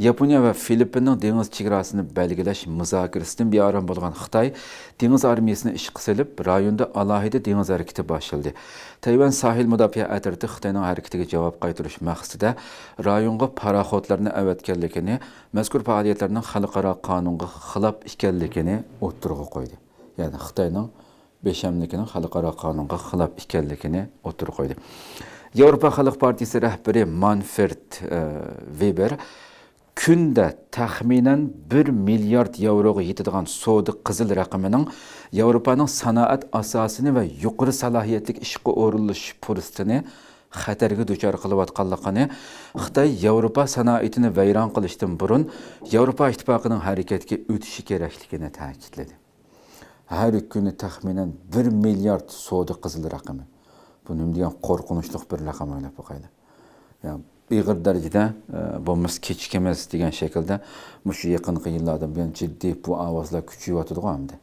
Yaponiya ve Filipinning dengiz chegarasini belgilash muzokarasidan bearam bo'lgan Xitoy dengiz armiyasini ishga solib, rayonda alohida dengiz harakati boshladi. Tayvan sahil mudofaa atriti Xitoyning harakatiga javob qaytarish maqsadida rayonga paraxodlarni avatganligini, mazkur faoliyatlarning xalqaro qonunga xilof ekanligini o'tirg'a qo'ydi. Ya'ni Xitoyning beshamligining xalqaro qonunga xilof ekanligini o'tirg'a qo'ydi. Yevropa Xalq Partiyasi rahbari Manfred Weber kunda taxminan 1 milliard yevroga yetadigan savdo qizil raqamining Yevropaning sanoat asosini va yuqori salohiyatli ishga o'rinlash fursatini xatarga duchor qilayotganligini, Xitoy Yevropa sanoatini vayron qilishdan burun Yevropa ittifoqining harakatga o'tishi kerakligini ta'kidladi. Har kuni taxminan 1 milliard savdo qizil raqami. Bu nima degan qo'rqinchli bir raqam o'ylab qo'yaylik. Yani ig'ir darajada bo'lmas kechikmas degan shaklda mushu yaqinqi yillarda bilan jiddiy bu ovozlar kuchayyotdi hamda.